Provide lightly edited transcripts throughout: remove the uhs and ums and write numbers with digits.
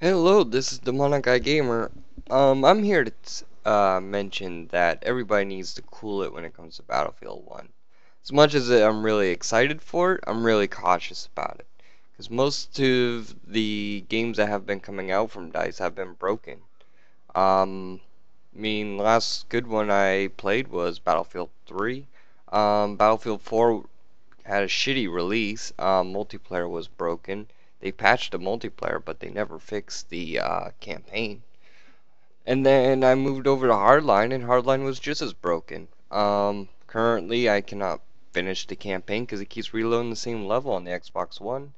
Hello, this is Demonic Eye Gamer. I'm here to mention that everybody needs to cool it when it comes to Battlefield 1. As much as I'm really excited for it, I'm really cautious about it. Because most of the games that have been coming out from DICE have been broken. Last good one I played was Battlefield 3. Battlefield 4 had a shitty release. Multiplayer was broken. They patched the multiplayer, but they never fixed the campaign. And then I moved over to Hardline, and Hardline was just as broken. Currently, I cannot finish the campaign because it keeps reloading the same level on the Xbox One.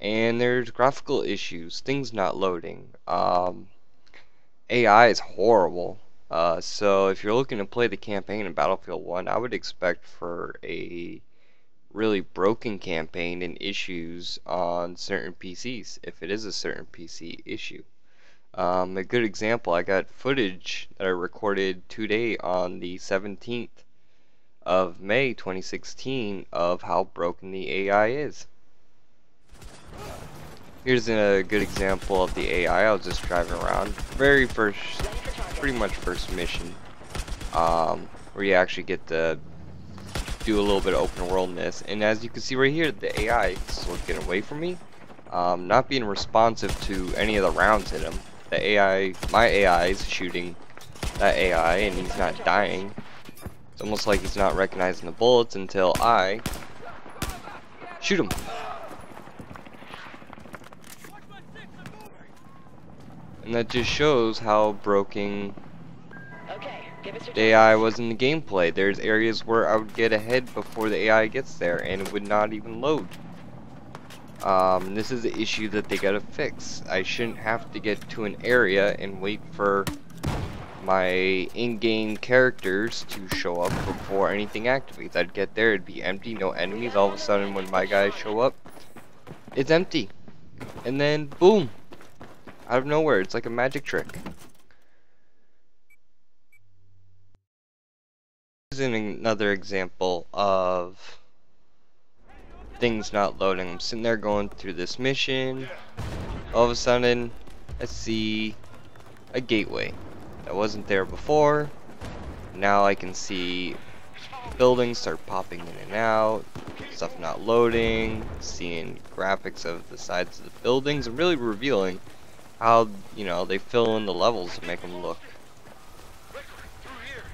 And there's graphical issues, things not loading. AI is horrible. So if you're looking to play the campaign in Battlefield 1, I would expect for a really broken campaign and issues on certain PCs, if it is a certain PC issue. A good example, I got footage that I recorded today on the 17th of May 2016 of how broken the AI is. Here's a good example of the AI. I was just driving around. Pretty much first mission, where you actually get to do a little bit of open worldness, and as you can see right here, the AI is looking away from me, not being responsive to any of the rounds hit him. The AI, my AI is shooting that AI and he's not dying. It's almost like he's not recognizing the bullets until I shoot him. And that just shows how broken the AI was in the gameplay. There's areas where I would get ahead before the AI gets there and it would not even load. This is the issue that they gotta fix. I shouldn't have to get to an area and wait for my in-game characters to show up before anything activates. I'd get there, it'd be empty, no enemies. All of a sudden when my guys show up, it's empty. And then boom, out of nowhere, it's like a magic trick. Here's another example of things not loading. I'm sitting there going through this mission. All of a sudden, I see a gateway that wasn't there before. Now I can see buildings start popping in and out, stuff not loading, seeing graphics of the sides of the buildings, and really revealing how, they fill in the levels to make them look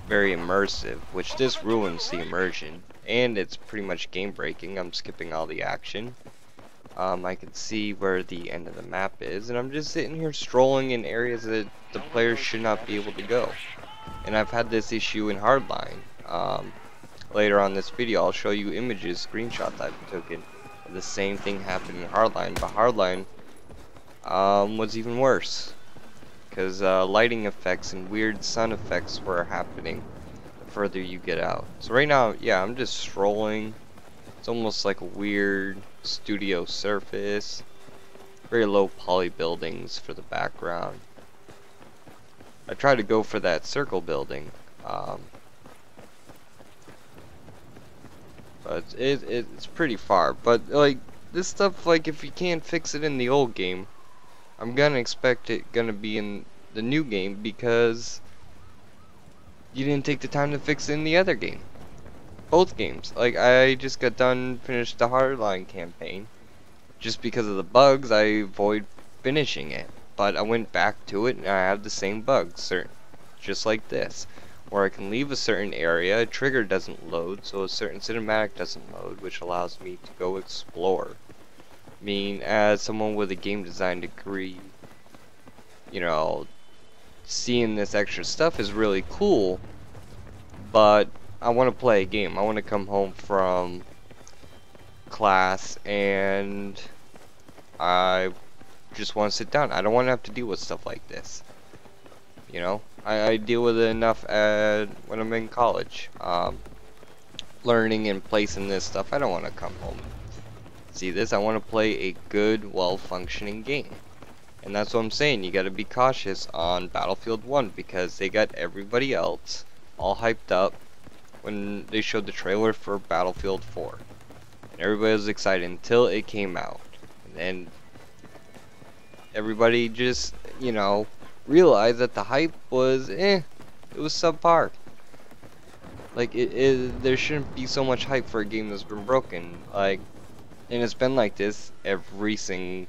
very immersive, which this ruins the immersion, and it's pretty much game breaking. I'm skipping all the action. I can see where the end of the map is, and I'm just sitting here strolling in areas that the players should not be able to go. And I've had this issue in Hardline. Later on this video, I'll show you images, screenshots I've taken. The same thing happened in Hardline, but Hardline was even worse, because lighting effects and weird sun effects were happening the further you get out. So right now, yeah, I'm just strolling. It's almost like a weird studio surface. Very low poly buildings for the background. I try to go for that circle building, but it's pretty far. But like this stuff, like if you can't fix it in the old game, I'm gonna expect it gonna be in the new game because you didn't take the time to fix it in the other game. Both games. Like I just got done finished the Hardline campaign. Just because of the bugs, I avoid finishing it. But I went back to it and I have the same bugs, just like this, where I can leave a certain area, a trigger doesn't load, so a certain cinematic doesn't load, which allows me to go explore. As someone with a game design degree, seeing this extra stuff is really cool, but I want to play a game. I want to come home from class and I just want to sit down. I don't want to have to deal with stuff like this. I deal with it enough when I'm in college. Learning and placing this stuff, I don't want to come home. See this? I want to play a good, well-functioning game. And that's what I'm saying. You got to be cautious on Battlefield 1 because they got everybody else all hyped up when they showed the trailer for Battlefield 4. And everybody was excited until it came out. And then everybody just, you know, realized that the hype was, it was subpar. Like, there shouldn't be so much hype for a game that's been broken. Like, and it's been like this every single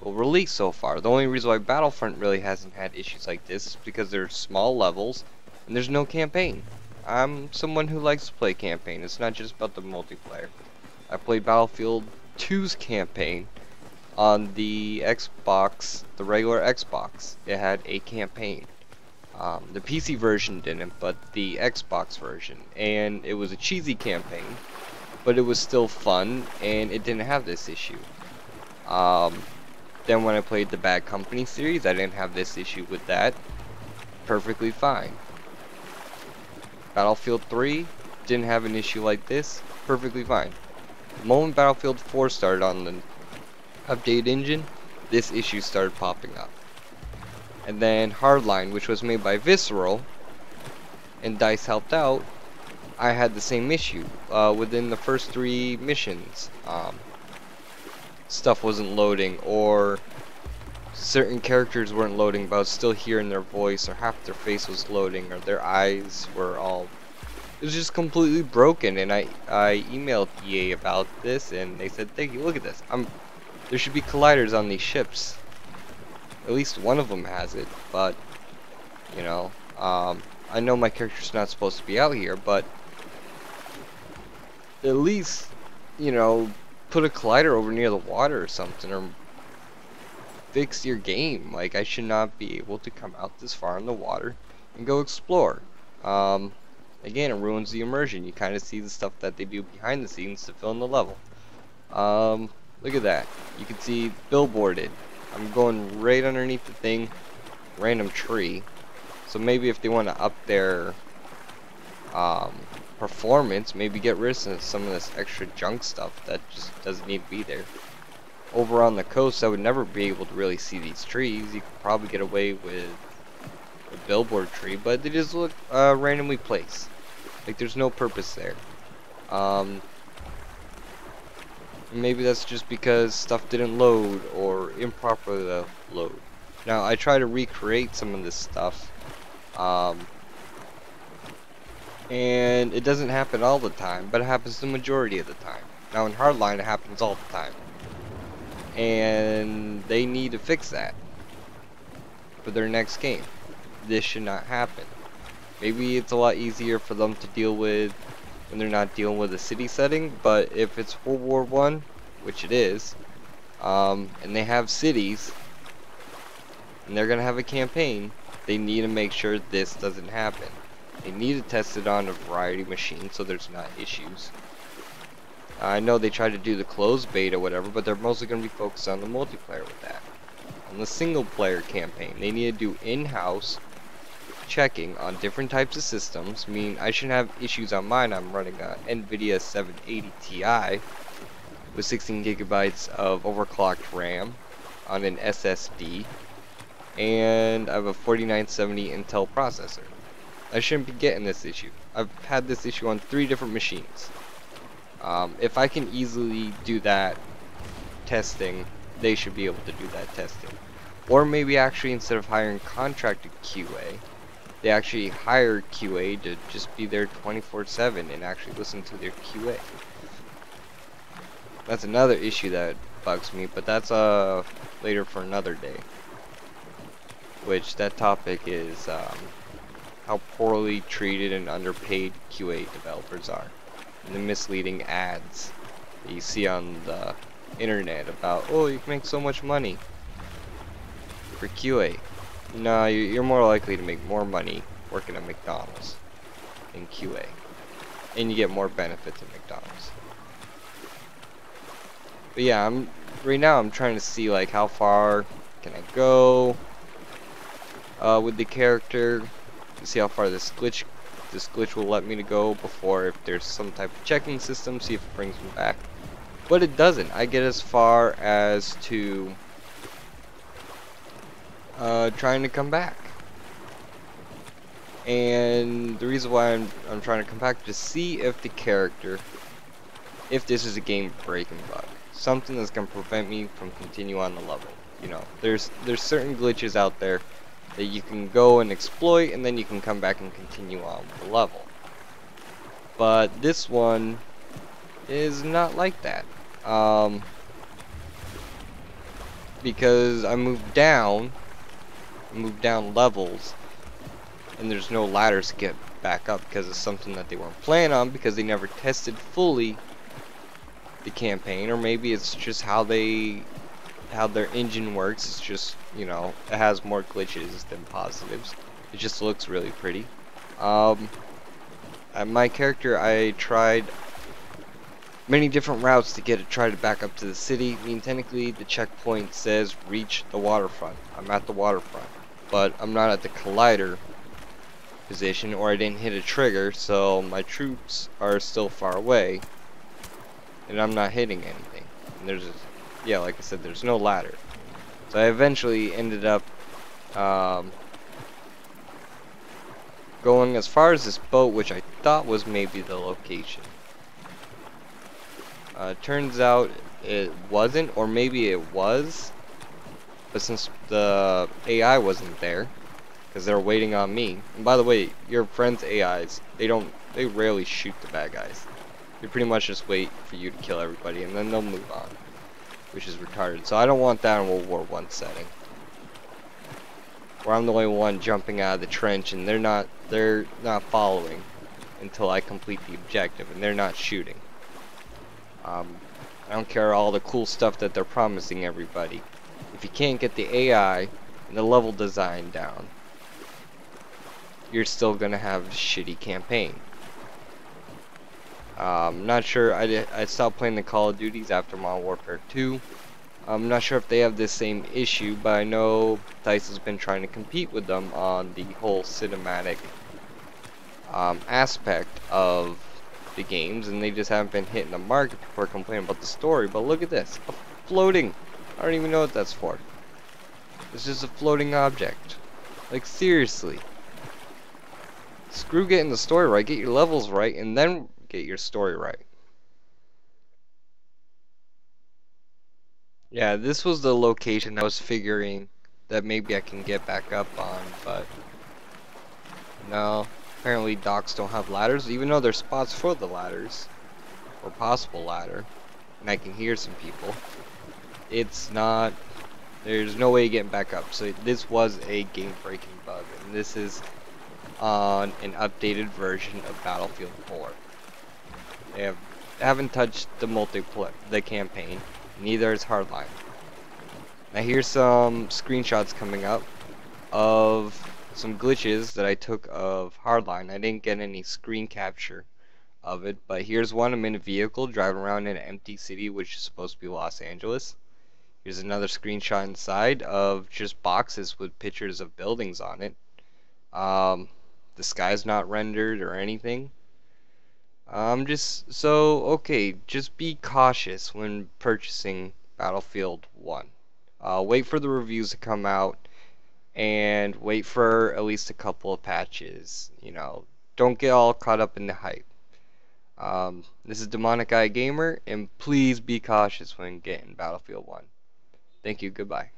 release so far. The only reason why Battlefront really hasn't had issues like this is because there's small levels and there's no campaign. I'm someone who likes to play campaign. It's not just about the multiplayer. I played Battlefield 2's campaign on the Xbox, the regular Xbox. It had a campaign. The PC version didn't, but the Xbox version. And it was a cheesy campaign, but it was still fun, and it didn't have this issue. Then when I played the Bad Company series, I didn't have this issue with that. Perfectly fine. Battlefield 3 didn't have an issue like this. Perfectly fine. The moment Battlefield 4 started on the update engine, this issue started popping up. And then Hardline, which was made by Visceral, and DICE helped out, I had the same issue. Within the first 3 missions, stuff wasn't loading, or certain characters weren't loading, but I was still hearing their voice, or half their face was loading, or their eyes were all... It was just completely broken, and I emailed EA about this, and they said, "Thank you, look at this. There should be colliders on these ships. At least one of them has it, but, you know, I know my character's not supposed to be out here, but at least, you know, put a collider over near the water or something, or fix your game. Like, I should not be able to come out this far in the water and go explore. Again, it ruins the immersion. You kind of see the stuff that they do behind the scenes to fill in the level. Look at that. You can see billboarded. I'm going right underneath the thing, random tree. So maybe if they want to up their performance, maybe get rid of some of this extra junk stuff that just doesn't need to be there. Over on the coast, I would never be able to really see these trees. You could probably get away with a billboard tree, but they just look randomly placed. Like, there's no purpose there. Maybe that's just because stuff didn't load or improperly load. Now, I try to recreate some of this stuff, and it doesn't happen all the time, but it happens the majority of the time. Now, in Hardline, it happens all the time, and they need to fix that for their next game. This should not happen. Maybe it's a lot easier for them to deal with when they're not dealing with a city setting, but if it's World War I, which it is, and they have cities, and they're gonna have a campaign, they need to make sure this doesn't happen. They need to test it on a variety of machines so there's not issues. I know they try to do the closed beta or whatever, but they're mostly gonna be focused on the multiplayer with that. On the single player campaign, they need to do in-house checking on different types of systems. I mean, I shouldn't have issues on mine. I'm running a NVIDIA 780 Ti with 16 gigabytes of overclocked RAM on an SSD, and I have a 4970 Intel processor. I shouldn't be getting this issue. I've had this issue on 3 different machines. If I can easily do that testing, they should be able to do that testing. Or maybe actually, instead of hiring contracted QA, they actually hire QA to just be there 24/7 and actually listen to their QA. That's another issue that bugs me, but that's later for another day. Which that topic is how poorly treated and underpaid QA developers are, and the misleading ads that you see on the internet about, oh, you can make so much money for QA. No, you're more likely to make more money working at McDonald's in QA, and you get more benefits at McDonald's. But yeah, right now I'm trying to see like how far can I go with the character, to see how far this glitch will let me to go before, if there's some type of checking system, see if it brings me back. But it doesn't. I get as far as to trying to come back. And the reason why I'm trying to come back, to see if the character, if this is a game breaking bug, something that's going to prevent me from continuing on the level. you know, there's certain glitches out there that you can go and exploit, and then you can come back and continue on with the level. But this one is not like that. Because I moved down levels, and there's no ladders to get back up because it's something that they weren't planning on because they never tested fully the campaign, or maybe it's just how their engine works. It's just, you know, it has more glitches than positives. It just looks really pretty. My character, I tried many different routes to try to back up to the city. I mean, technically the checkpoint says reach the waterfront. I'm at the waterfront, but I'm not at the collider position, or I didn't hit a trigger, so my troops are still far away, and I'm not hitting anything. And yeah, like I said, there's no ladder. So I eventually ended up going as far as this boat, which I thought was maybe the location. Turns out it wasn't, or maybe it was, but since the AI wasn't there, because they're waiting on me. And by the way, your friend's AIs, they rarely shoot the bad guys. They pretty much just wait for you to kill everybody, and then they'll move on, which is retarded. So I don't want that in World War I setting, where I'm the only one jumping out of the trench, and they're not following until I complete the objective, and they're not shooting. I don't care all the cool stuff that they're promising everybody. If you can't get the AI and the level design down, you're still gonna have a shitty campaign. Not sure. I stopped playing the Call of Duties after Modern Warfare 2. I'm not sure if they have this same issue, but I know DICE has been trying to compete with them on the whole cinematic aspect of the games, and they just haven't been hitting the mark. People are complaining about the story, but look at this, floating. I don't even know what that's for. It's just a floating object. Like, seriously. Screw getting the story right. Get your levels right, and then get your story right. Yeah, this was the location I was figuring that maybe I can get back up on, but no. Apparently docks don't have ladders, even though there's spots for the ladders, or possible ladder, and I can hear some people. It's not, there's no way of getting back up. So this was a game-breaking bug, and this is on an updated version of Battlefield 4. They haven't touched the campaign, neither is Hardline. Now here's some screenshots coming up of some glitches that I took of Hardline. I didn't get any screen capture of it, but here's one. I'm in a vehicle driving around in an empty city, which is supposed to be Los Angeles. Here's another screenshot inside of just boxes with pictures of buildings on it. The sky's not rendered or anything. Okay, just be cautious when purchasing Battlefield 1. Wait for the reviews to come out, and wait for at least a couple of patches. You know, don't get all caught up in the hype. This is Demonic Eye Gamer, and please be cautious when getting Battlefield 1. Thank you, goodbye.